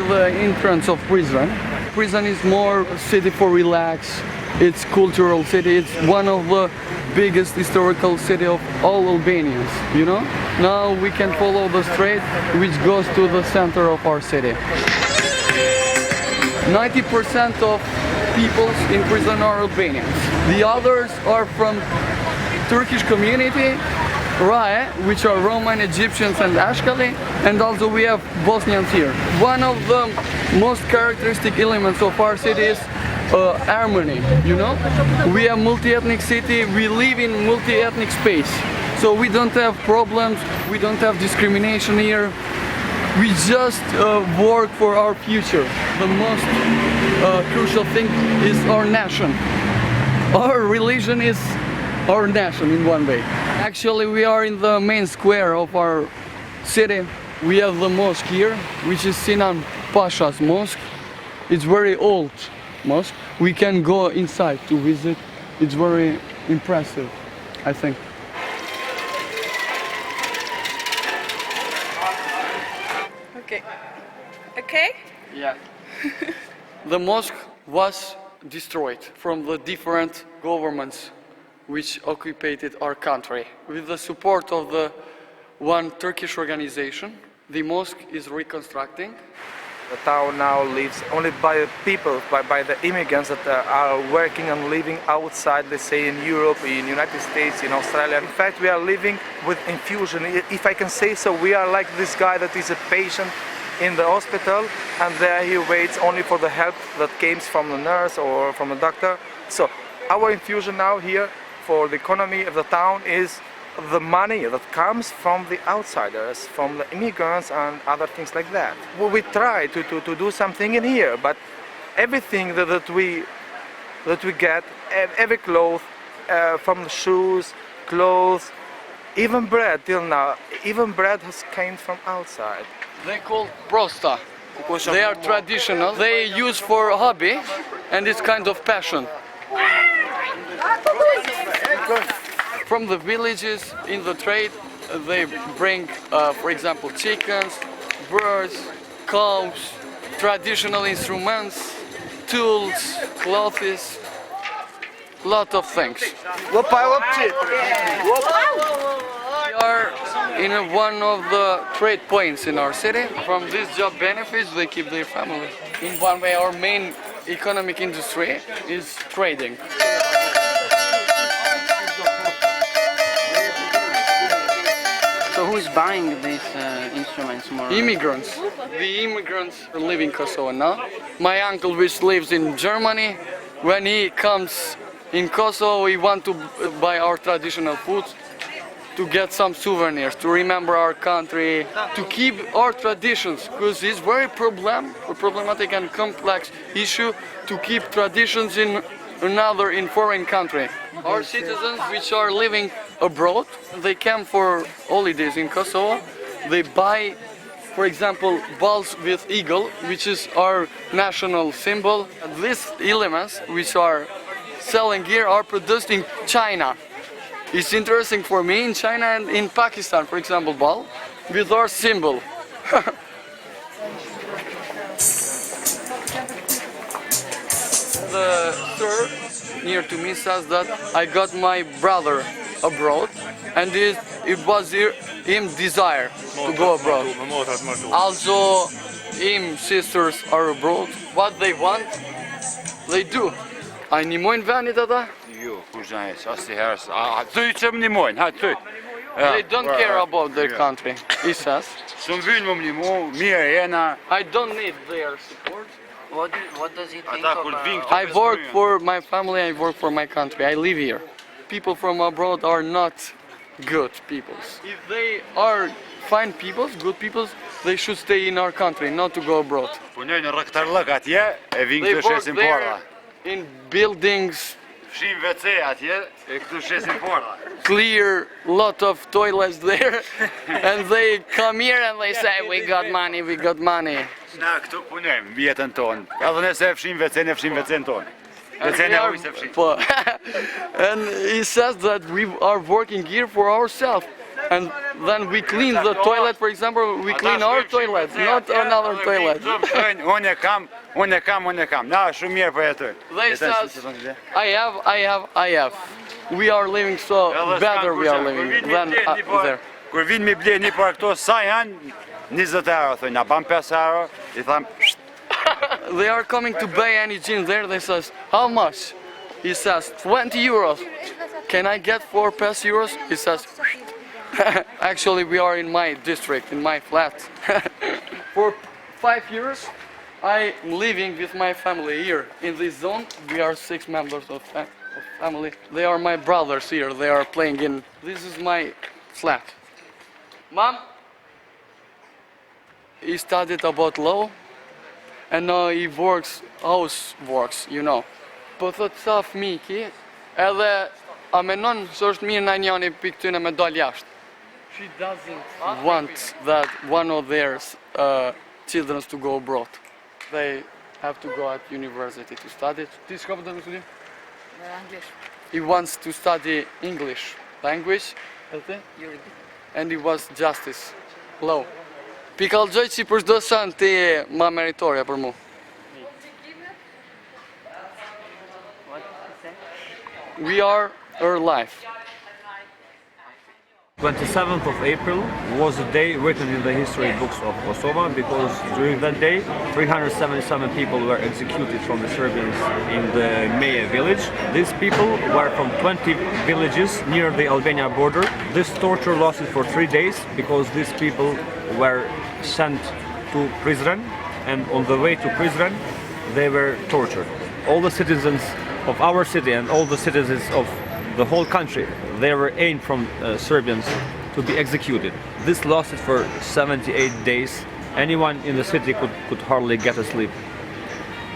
the entrance of prison. Prison is more city for relax. It's cultural city. It's one of the biggest historical city of all Albanians, you know? Now we can follow the street which goes to the center of our city. 90% of people in prison are Albanians. The others are from Turkish community, RHONA, which are Roman, Egyptians and Ashkali, and also we have Bosnians here. One of the most characteristic elements of our city is harmony, you know? We have multi-ethnic city, we live in multi-ethnic space. So we don't have problems, we don't have discrimination here. We just work for our future. The most crucial thing is our nation. Our religion is our nation in one way. Actually, we are in the main square of our city. We have the mosque here, which is Sinan Pasha's mosque. It's very old mosque. We can go inside to visit. It's very impressive, I think. Okay. Okay? Yeah. The mosque was destroyed from the different governments which occupied our country. With the support of the one Turkish organization, the mosque is reconstructing. The town now lives only by the people, by the immigrants that are working and living outside, let's say in Europe, in United States, in Australia. In fact, we are living with infusion. If I can say so, we are like this guy that is a patient in the hospital and there he waits only for the help that comes from the nurse or from the doctor. So our infusion now here for the economy of the town is the money that comes from the outsiders, from the immigrants and other things like that. We try to do something in here, but everything that we get, every cloth, from the shoes, clothes, even bread till now, even bread has came from outside. They call prosta. They are traditional. They use for hobby and it's kind of passion. From the villages in the trade, they bring, for example, chickens, birds, cows, traditional instruments, tools, clothes, lot of things. We are in one of the trade points in our city. From these job benefits, they keep their family. In one way, our main economic industry is trading. So who is buying these instruments more? Immigrants. The immigrants live in Kosovo now. My uncle, which lives in Germany, when he comes in Kosovo, we want to buy our traditional foods, to get some souvenirs, to remember our country, to keep our traditions, because it's very problematic and complex issue to keep traditions in in foreign country. Our citizens which are living abroad, they come for holidays in Kosovo, they buy, for example, balls with eagle, which is our national symbol. These elements which are selling here are produced in China. It's interesting for me, in China and in Pakistan, for example, ball with our symbol. The sir near to me says that I got my brother abroad and it was him desire to go abroad. Also, him sisters are abroad. What they want, they do. I nie mojnë venit ata? Jo, kur gjajës, asë herës. Thuj që më një mojnë, ha, thuj. They don't care about their country, he says. Shumë vynë më një mu, mirë jena. I don't need their support. What does he think of? I work for my family, I work for my country, I live here. People from abroad are not good people. If they are fine people, good people, they should stay in our country, not to go abroad. Punojnë në rëktarlëk atje, e vinë They këtu work shesin there porta. in buildings, Fshin WC atje, e këtu shesin porta. clear lot of toilets there, and they come here and they say, we got money, we got money. Na këtu punojmë, vjetën tonë. Edhe nëse fshin WC, ne fshin WC-n tonë. WC-n e ujë se fshin. And he says that we are working here for ourselves. and then we clean the toilet, for example, we clean our toilet, not another toilet. Он кам. На, шумер по это. They says, I have. We are living so better we are living than there. Kur vin mi ble një për këto, sa janë? 20 euro, thoi, na ban 5 euro, I tham, They are coming to buy any jeans there, they says, how much? He says, 20 euros. Can I get 4 euros? He says, actually we are in my district, in my flat. For 5 years, I'm living with my family here. In this zone, we are 6 members of family. They are my brothers here, they are playing in, this is my flat. Mom? He studied about law, and now he works, you know. Po thot sa fëmijë ki, edhe a menon se është mirë na njëri pikë këtyne me dal jashtë. She doesn't want that one of their children to go abroad. They have to go at university to study. Ti çka po do të studoj? English. He wants to study English language, and he was justice, law. Pikallxoj që për çdo sen ti je ma meritoria për mu. We are her life. 27th of April was a day written in the history books of Kosovo because during that day 377 people were executed from the Serbians in the Meje village. These people were from 20 villages near the Albania border. This torture lasted for 3 days because these people were sent to Prizren, and on the way to Prizren they were tortured. All the citizens of our city and all the citizens of the whole country, they were aimed from Serbians to be executed. This lasted for 78 days. Anyone in the city could hardly get a sleep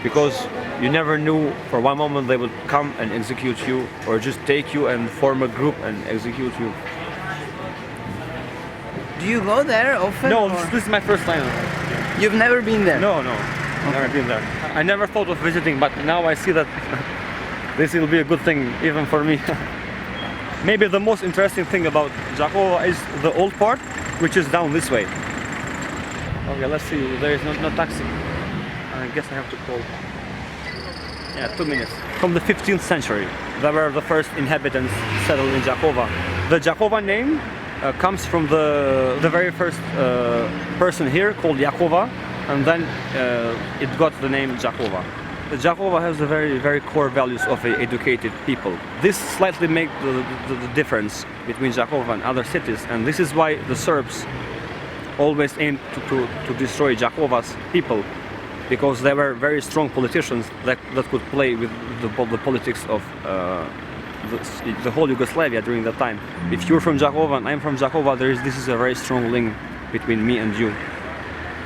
because you never knew for one moment they would come and execute you or just take you and form a group and execute you. Do you go there often? No, or? this is my first time. You've never been there? No, never been there. I never thought of visiting, but now I see that this will be a good thing even for me. Maybe the most interesting thing about Đakovo is the old part, which is down this way. Okay, let's see. There is no taxi. I guess I have to call. Yeah, 2 minutes. From the 15th century, there were the first inhabitants settled in Đakovo. The Đakovo name comes from the very first person here called Jakova, and then it got the name Đakovo. Đakovo has the very core values of educated people. This slightly makes the difference between Đakovo and other cities, and this is why the Serbs always aimed to destroy Đakovo's people, because they were very strong politicians that could play with the politics of the whole Yugoslavia during that time. If you're from Đakovo and I'm from Đakovo, this is a very strong link between me and you.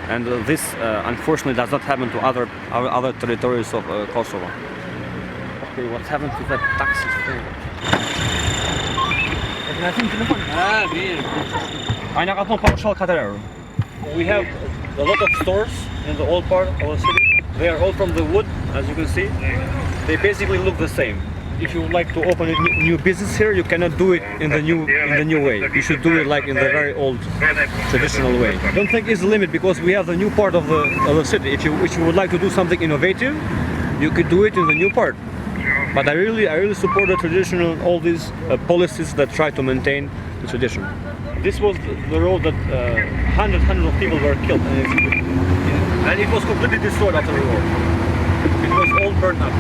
And this unfortunately does not happen to other territories of Kosovo. Okay, what happened to that taxi thing? We have a lot of stores in the old part of the city. They are all from the wood, as you can see. They basically look the same. If you would like to open a new business here, you cannot do it in the new way. You should do it like in the very old traditional way. I don't think it's a limit because we have the new part of the city. If you would like to do something innovative, you could do it in the new part. But I really support the traditional, all these policies that try to maintain the tradition. This was the road that hundreds of people were killed and executed. And it was completely destroyed after the war. It was all burned up.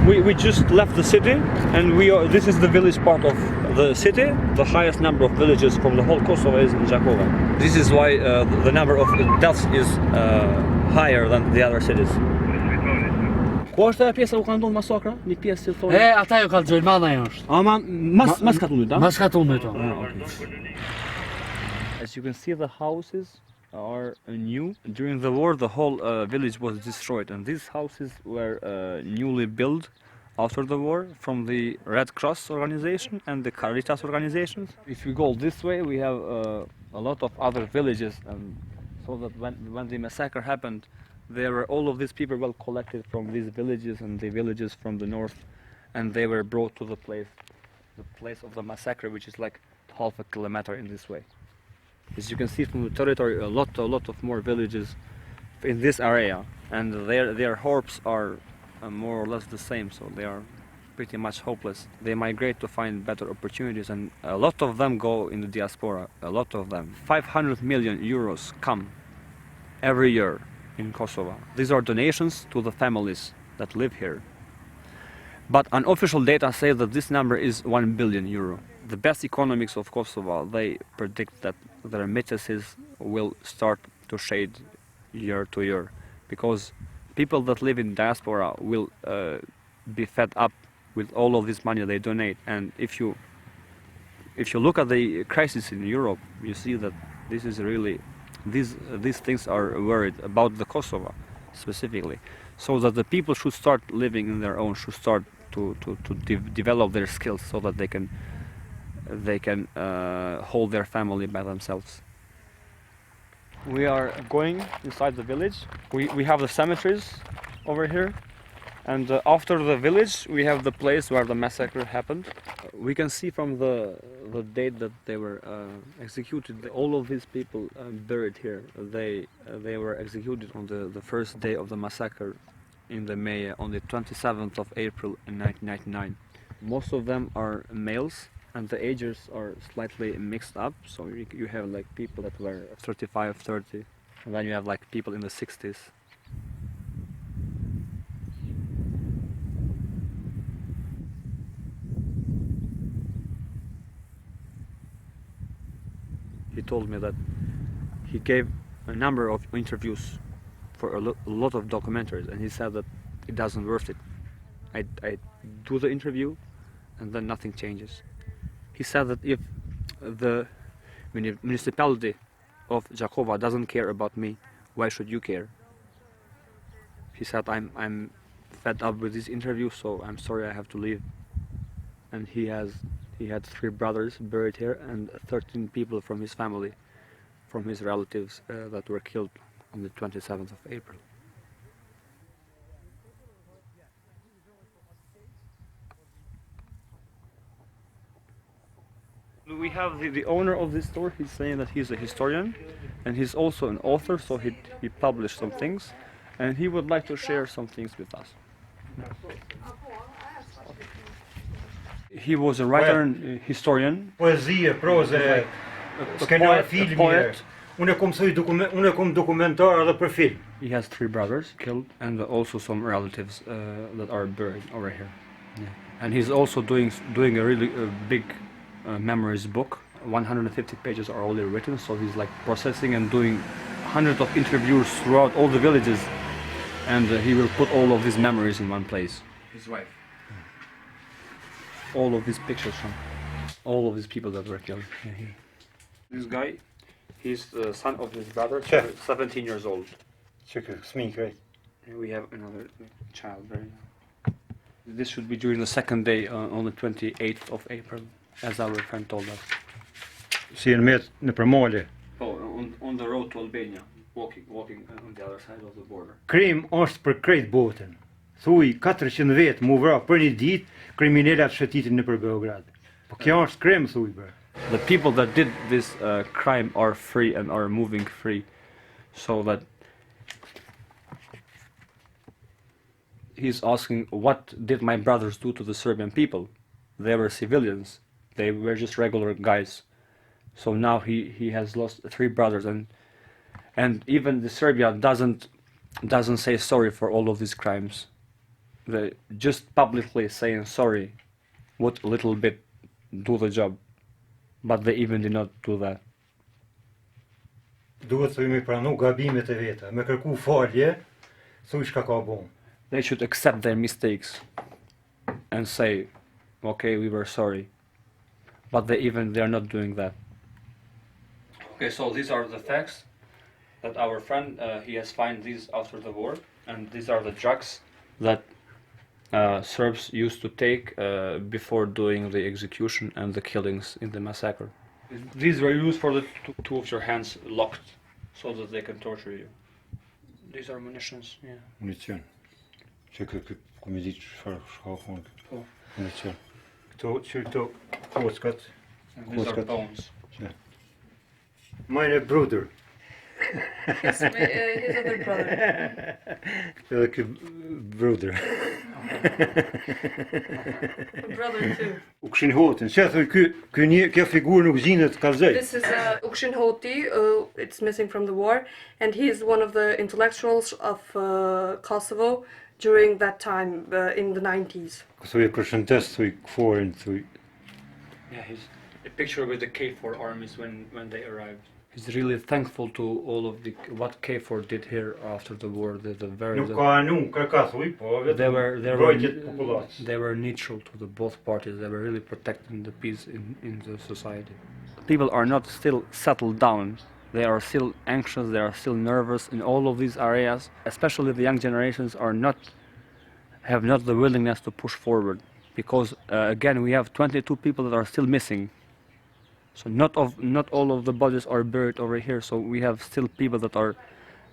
We just left the city, and this is the village part of the city. The highest number of villages from the whole Kosovo is in Đakovo. This is why the number of deaths is higher than the other cities. Ku është ajo pjesa u ka ndodhur masakra? Një pjesë që thonë. Ata jo kallxojnë, madha ajo është. Ama mas katunit, a? Mas katunit. As you can see, the houses are new. During the war, the whole village was destroyed, and these houses were newly built after the war from the Red Cross organization and the Caritas organizations. If we go this way, we have a lot of other villages, and so that when the massacre happened, There were all of these people well collected from these villages and the villages from the north, and they were brought to the place of the massacre, which is like half a kilometer in this way. As you can see from the territory, a lot of more villages in this area, and their hopes are more or less the same, so they are pretty much hopeless. They migrate to find better opportunities, and a lot of them go in the diaspora, a lot of them. 500 million euros come every year in Kosovo. These are donations to the families that live here. But unofficial data say that this number is 1 billion euro. The best economics of Kosovo, they predict that the remittances will start to shade year to year, because people that live in diaspora will be fed up with all of this money they donate. And if you look at the crisis in Europe, you see that this is really, these things are worried about the Kosovo specifically, so that the people should start living in their own, should start to develop their skills so that they can hold their family by themselves. We are going inside the village. We have the cemeteries over here, and after the village we have the place where the massacre happened. We can see from the date that they were executed. All of these people buried here, they were executed on the first day of the massacre in the May, on the 27th of April in 1999. Most of them are males, and the ages are slightly mixed up, so you have like people that were 35, 30, and then you have like people in the 60s. He told me that he gave a number of interviews for a lot of documentaries, and he said that it doesn't worth it. I do the interview and then nothing changes. He said that if the municipality of Jakova doesn't care about me, why should you care? He said, I'm fed up with this interview, so I'm sorry I have to leave. And he had 3 brothers buried here and 13 people from his family, from his relatives that were killed on the 27th of April. We have the owner of this store. He's saying that he's a historian and he's also an author, so he published some things and he would like to share some things with us. He was a writer and historian. Poezie, proza, skenar filmi. Unë kom dokumentar edhe për film. He has 3 brothers killed and also some relatives that are buried over here. Yeah. And he's also doing a really big memories book. 150 pages are already written, so he's like processing and doing hundreds of interviews throughout all the villages, and he will put all of these memories in one place. His wife. All of these pictures from all of these people that were killed. Yeah, this guy, he's the son of his brother, so 17 years old. And we have another child right now. This should be during the second day on the 28th of April, as our friend told us. Oh, on the road to Albania, walking on the other side of the border. Krim është për krejt botën. Thuj 400 vet mu vra për një ditë kriminalat shëtitin nëpër Beograd. Po kjo është krim thuj bër. The people that did this crime are free and are moving free, so that he's asking, what did my brothers do to the Serbian people? They were civilians. They were just regular guys. So now he has lost 3 brothers, and even the Serbia doesn't say sorry for all of these crimes. They just publicly saying sorry would a little bit do the job, but they even did not do that. Duhet të me pranu gabimet e veta, me kërku falje, thuj çka ka bën. They should accept their mistakes and say, okay, we were sorry. But they are not doing that. Okay, so these are the facts that our friend, he has found these after the war, and these are the drugs that Serbs used to take before doing the execution and the killings in the massacre. These were used for the two of your hands locked, so that they can torture you. These are munitions, yeah. Munition. Czekaj, kom je dit verschoven? Oh. Munition. To kåskat. And these are bones. Meine Bruder. His other brother. Welke broeder? Brother too. Oxenhoten. Zeg, kun je figuur nog zien het Kazai? This is Ukshinhoti. It's missing from the war, and he is one of the intellectuals of Kosovo during that time in the 90s. Zo je procentes, zo ik voor en zo. Yeah, he's a picture with the KFOR armies when they arrived. He's really thankful to all of what KFOR did here after the war. They were neutral to the both parties. They were really protecting the peace in the society. People are not still settled down. They are still anxious, they are still nervous in all of these areas. Especially the young generations have not the willingness to push forward. Because again, we have 22 people that are still missing. So not all of the bodies are buried over here, so we have still people that are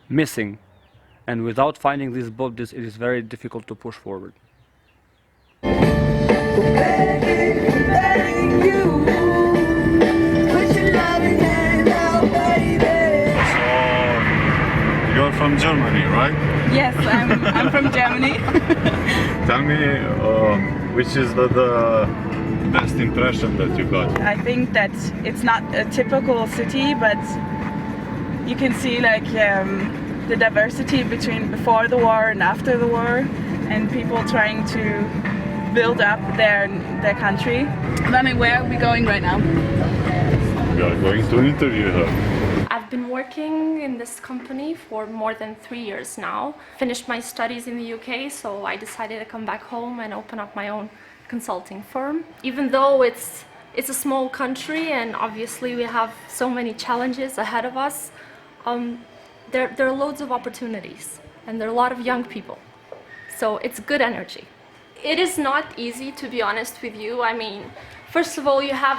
missing. And without finding these bodies, it is very difficult to push forward. You're from Germany, right? Yes, I'm from Germany. Tell me, which is the best impression that you got? I think that it's not a typical city, but you can see like the diversity between before the war and after the war, and people trying to build up their country. Then where are we going right now? We are going to interview her. I've been working in this company for more than 3 years now. Finished my studies in the UK, so I decided to come back home and open up my own consulting firm. Even though it's a small country and obviously we have so many challenges ahead of us, there are loads of opportunities and there are a lot of young people. So it's good energy. It is not easy, to be honest with you. I mean, first of all, you have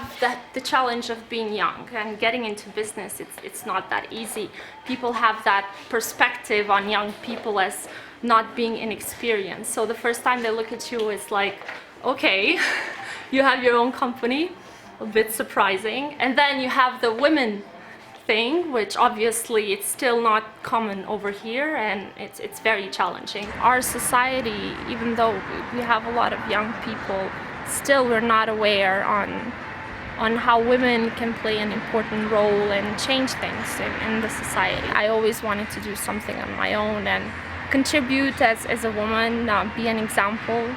the challenge of being young and getting into business. It's not that easy. People have that perspective on young people as not being inexperienced. So the first time they look at you, it's like, okay, you have your own company, a bit surprising. And then you have the women thing, which obviously it's still not common over here, and it's very challenging. Our society, even though we have a lot of young people, still we're not aware on how women can play an important role and change things in the society. I always wanted to do something on my own and contribute as a woman, be an example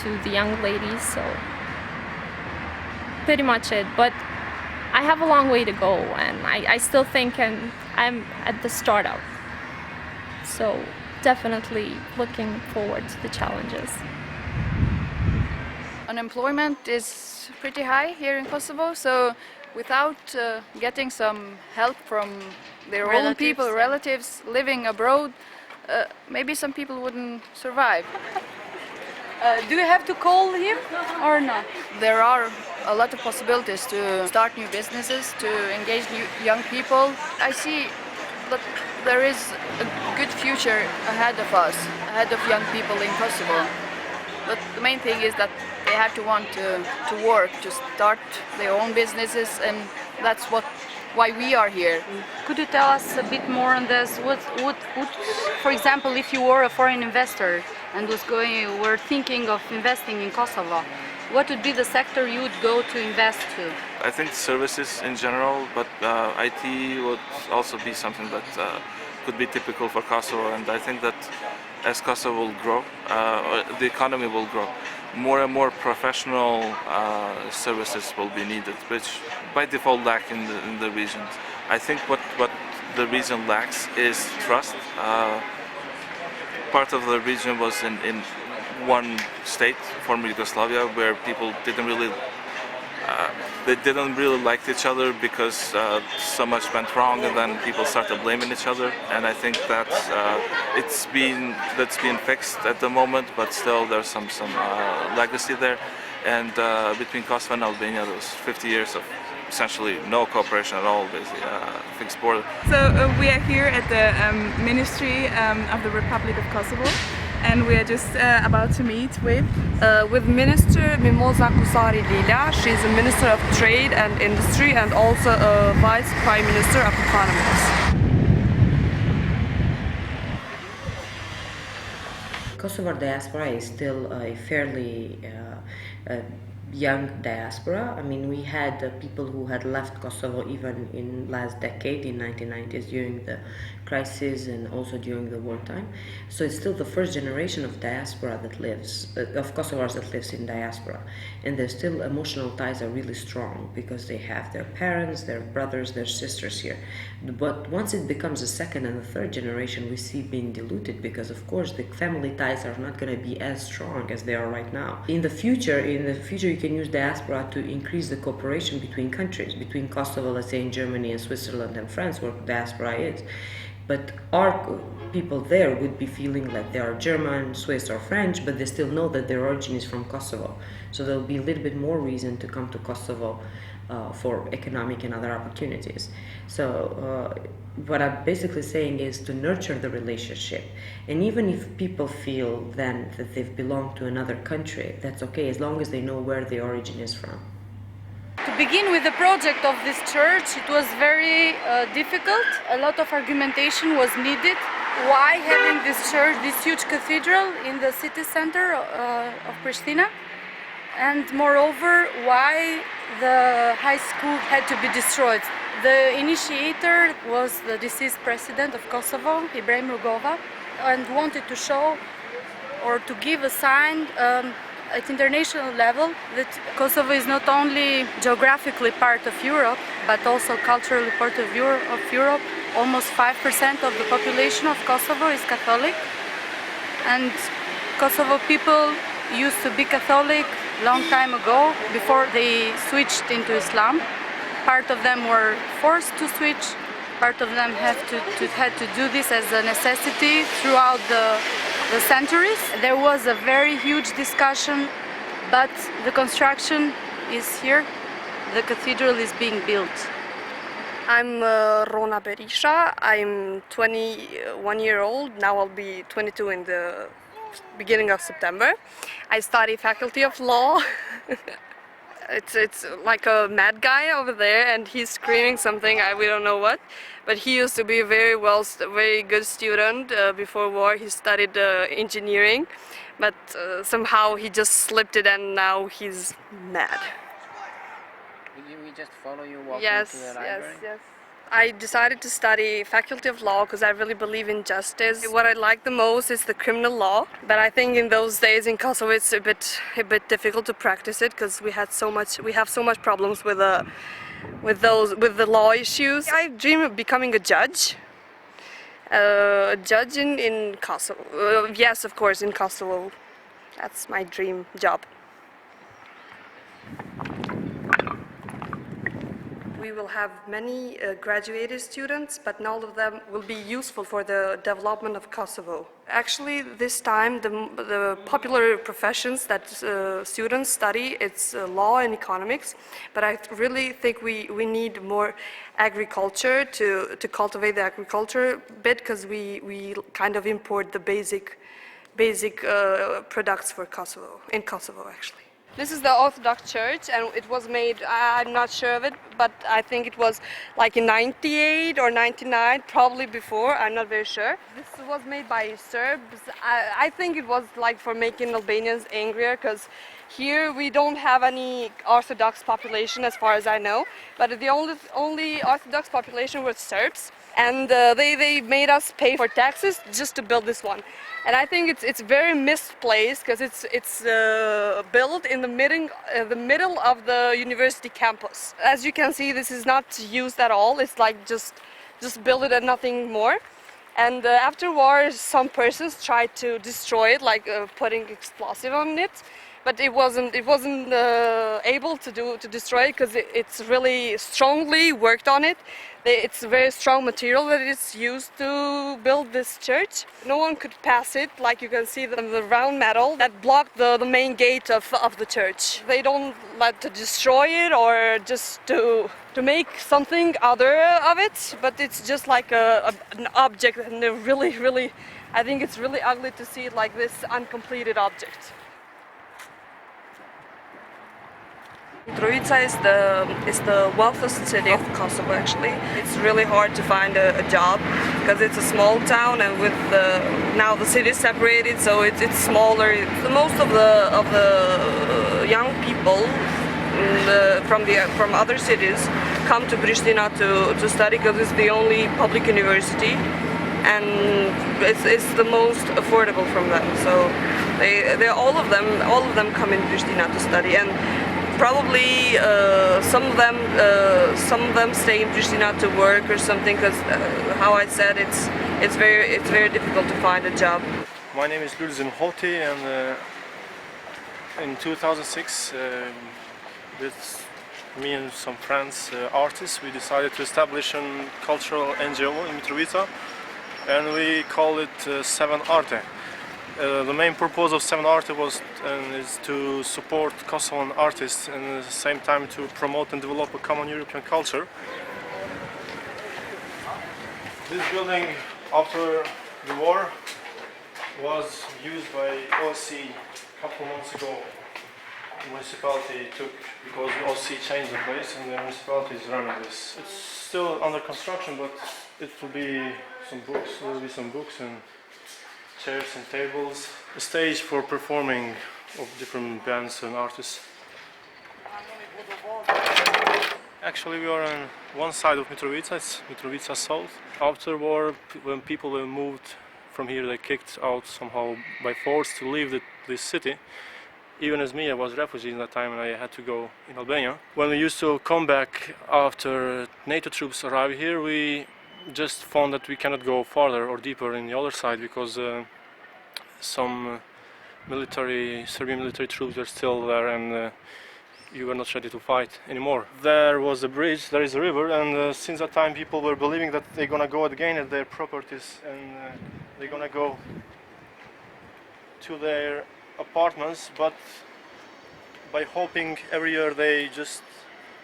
to the young ladies, so pretty much it. But I have a long way to go, and I still think I'm at the startup. So definitely looking forward to the challenges. Unemployment is pretty high here in Kosovo, so without getting some help from their own people, relatives living abroad, maybe some people wouldn't survive. Do you have to call him or not? There are a lot of possibilities to start new businesses, to engage young people. I see that there is a good future ahead of us, ahead of young people in Kosovo. But the main thing is that they have to want to work, to start their own businesses, and that's why we are here. Could you tell us a bit more on this? What, for example, if you were a foreign investor and were thinking of investing in Kosovo, what would be the sector you would go to invest to? I think services in general, but IT would also be something that could be typical for Kosovo, and I think that as Kosovo will grow, the economy will grow. More and more professional services will be needed, which by default lack in the regions. I think what the region lacks is trust. Part of the region was in one state, former Yugoslavia, where people didn't really like each other because so much went wrong, and then people started blaming each other. And I think that that's been fixed at the moment, but still there's some legacy there. And between Kosovo and Albania, there was 50 years of essentially no cooperation at all with fixed border. So we are here at the Ministry of the Republic of Kosovo, and we are just about to meet with Minister MIMOSA KUSARI LILA. She's a Minister of Trade and Industry and also a Vice Prime Minister of Economics. Kosovo diaspora is still a fairly young diaspora. I mean, we had people who had left Kosovo even in last decade, in 1990s, during the crisis and also during the wartime. So it's still the first generation of diaspora that lives, of Kosovars that lives in diaspora. And their still emotional ties are really strong because they have their parents, their brothers, their sisters here. But once it becomes a second and a third generation, we see being diluted because, of course, the family ties are not going to be as strong as they are right now. In the future, you can use diaspora to increase the cooperation between countries, between Kosovo, let's say in Germany and Switzerland and France, where diaspora is. But our people there would be feeling like they are German, Swiss or French, but they still know that their origin is from Kosovo. So there'll be a little bit more reason to come to Kosovo for economic and other opportunities. So what I'm basically saying is to nurture the relationship. And even if people feel then that they've belonged to another country, that's okay, as long as they know where the origin is from. To begin with the project of this church, it was very difficult. A lot of argumentation was needed. Why having this church, this huge cathedral in the city center of Pristina? And moreover, why the high school had to be destroyed. The initiator was the deceased president of Kosovo, Ibrahim Rugova, and wanted to show or to give a sign at international level that Kosovo is not only geographically part of Europe, but also culturally part of Europe. Almost 5% of the population of Kosovo is Catholic, and Kosovo people used to be Catholic long time ago, before they switched into Islam. Part of them were forced to switch, part of them had to do this as a necessity throughout the centuries. There was a very huge discussion, but the construction is here. The cathedral is being built. I'm RHONA BERISHA. I'm 21 years old. Now I'll be 22 in the beginning of September. I study Faculty of Law. It's like a mad guy over there, and he's screaming something. We don't know what, but he used to be a very good student before war. He studied engineering, but somehow he just slipped it, and now he's mad. We just follow you walking to the library? Yes. I decided to study Faculty of Law because I really believe in justice. What I like the most is the criminal law, but I think in those days in Kosovo it's a bit difficult to practice it because we have so much problems with the law issues. I dream of becoming a judge. A judge in Kosovo. Yes, of course, in Kosovo. That's my dream job. We will have many graduated students, but not all of them will be useful for the development of Kosovo. Actually, this time the popular professions that students study, it's law and economics, but I really think we need more agriculture to cultivate the agriculture bit, because we kind of import the basic products for Kosovo, in Kosovo actually. This is the Orthodox Church, and it was made, I'm not sure of it, but I think it was like in 98 or 99, probably before, I'm not very sure. This was made by Serbs. I think it was like for making Albanians angrier, because here we don't have any Orthodox population as far as I know, but the only Orthodox population was Serbs, and they made us pay for taxes just to build this one. And I think it's very misplaced because it's built in the middle of the university campus. As you can see, this is not used at all. It's like just build it and nothing more. And after war, some persons tried to destroy it, like putting explosive on it. but it wasn't able to destroy it because it's really strongly worked on it. It's a very strong material that is used to build this church. No one could pass it, like you can see the round metal that blocked the main gate of the church. They don't like to destroy it or just to make something other of it, but it's just like an object, and they're really, I think it's really ugly to see it like this uncompleted object. Mitrovica is the wealthiest city of Kosovo. Actually, it's really hard to find a job because it's a small town, and with now the city is separated, so it's smaller. Most of the young people from other cities come to Pristina to study because it's the only public university, and it's the most affordable from them. So all of them come in Pristina to study, and probably some of them stay in Pristina to work or something, because how I said, it's very difficult to find a job. My name is Hoti, and in 2006 with me and some friends, artists, we decided to establish a cultural NGO in Mitrovica, and we call it 7 Arte. The main purpose of 7 Arte is to support Kosovan artists and at the same time to promote and develop a common European culture. This building, after the war, was used by OC a couple months ago. The municipality took, because OC changed the place and the municipality is running this. It's still under construction, but it will be some books, there will be some books and chairs and tables. A stage for performing of different bands and artists. Actually, we are on one side of Mitrovica, it's Mitrovica South. After war, when people were moved from here, they kicked out somehow by force to leave this city. Even as me, I was a refugee in that time and I had to go in Albania. When we used to come back after NATO troops arrived here, we just found that we cannot go farther or deeper in the other side because some Serbian military troops were still there, and you were not ready to fight anymore. There was a bridge, there is a river, and since that time people were believing that they're gonna go again at their properties and they're gonna go to their apartments, but by hoping every year they just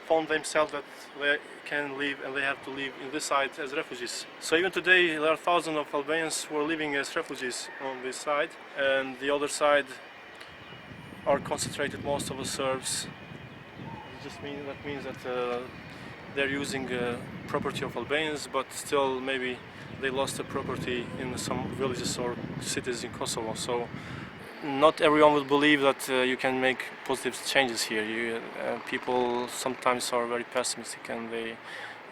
found themselves that they can leave and they have to leave in this side as refugees. So even today there are thousands of Albanians who are living as refugees on this side, and the other side are concentrated most of the Serbs. That means that they're using property of Albanians, but still maybe they lost the property in some villages or cities in Kosovo. So not everyone will believe that you can make positive changes here. People sometimes are very pessimistic and they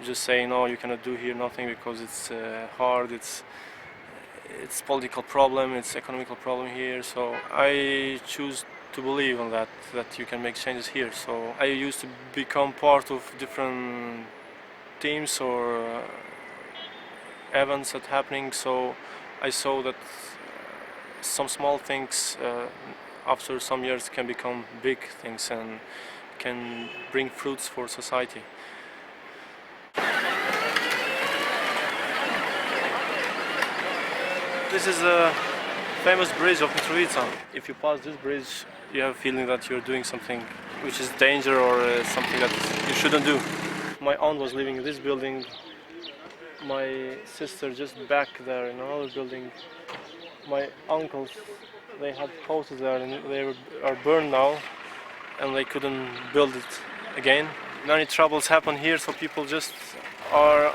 just say, no, you cannot do here nothing because it's hard, it's political problem, it's economical problem here. So I choose to believe on that you can make changes here. So I used to become part of different teams or events that happening. So I saw that some small things after some years can become big things and can bring fruits for society. This is a famous bridge of Mitrovica. If you pass this bridge, you have a feeling that you're doing something which is danger or something that you shouldn't do. My aunt was living in this building, my sister just back there in another building. My uncles, they had houses there and they are burned now and they couldn't build it again. Many troubles happen here, so people just are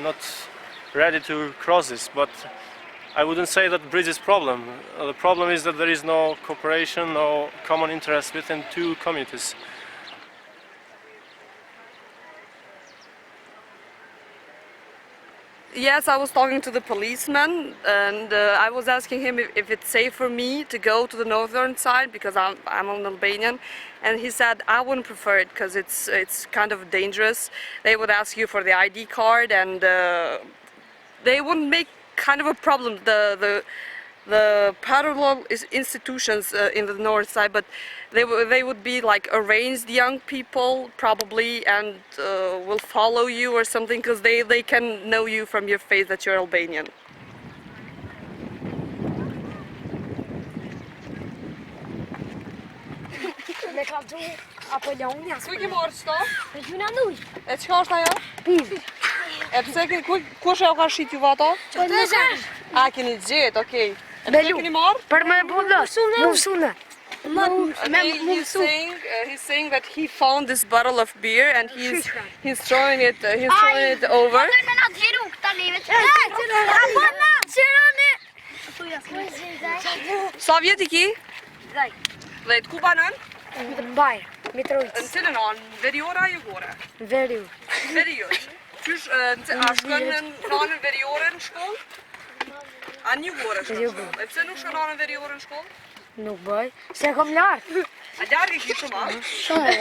not ready to cross this, but I wouldn't say that the bridge is problem. The problem is that there is no cooperation, no common interest within two communities. Yes, I was talking to the policeman and I was asking him if it's safe for me to go to the northern side because I'm an Albanian, and he said I wouldn't prefer it because it's kind of dangerous. They would ask you for the ID card and they wouldn't make kind of a problem. the parallel institutions in the north side, but they would be like arranged young people probably, and will follow you or something, because they can know you from your face that you're Albanian. Me ka du Apollonia. Ku ke marrë qëto? Me gjuna nuj. E çka është ajo? Pizë. E pse kush e ka shit juve ato? Po të zësh. A keni gjetë, okay. E pse keni marrë? Për me bullos. Mumsune. He's saying that he found this bottle of beer and he's throwing it over. Sa vjet I ki? 10. Ku banon? Në Bajër, Mitrovica. Në cilën anë? Veriora jugore? Verior. Verior. Qysh, a shkon në anën veriore në shkollë? A në jugore shkon? E pse nuk shkon anën veriore në shkollë? Nuk bëj, se kom lartë. A largë ki shumë, a? Shumë.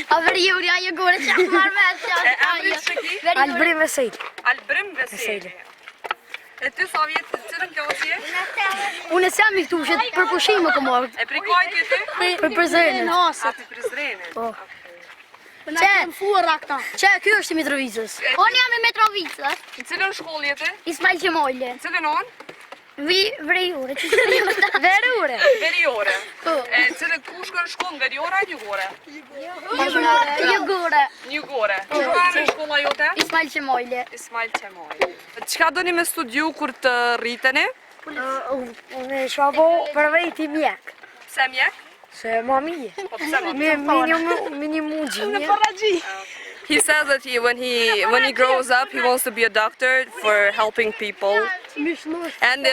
A veriorja jugore që marrë vetë. E emrit që ki? Albrim Veseli. Albrim Veseli. E ty sa vjetë, cilën kjo është je? Unë e sem I këtu, që për pushime kom marrë. E pri kajt je ty? Për Prizrenit. A për Prizrenit? Po. Që, kjo është I Mitrovicës. Unë jam I Mitrovicës. Në cilën shkollë je ty? Ismail Qemoli. Në cilën anë? Veriore. Veriore. Veriore. E cilën ku shkon shkollë, veriora e jugore? Jugore. Jugore. Ku anë shkolla jote? Ismail Qemoli. Ismail Qemoli. Çka doni me studiu kur të rriteni? Unë shabo përvejt I mjek. Pse mjek? Se mami. Po pse mami? Minimum gjinje. He says that when he grows up he wants to be a doctor for helping people. And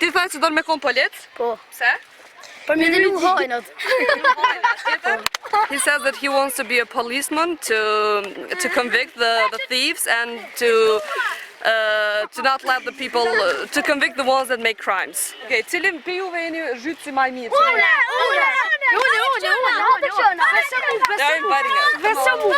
ti thua se do me kon polit? Po. Pse? Për me dinu hojnët. He says that he wants to be a policeman to convict the thieves and to not let the people to convict the ones that make crimes. Okay, cilin pe juve jeni zhyt si maj mirë? Unë. They're inviting us. Vesomu.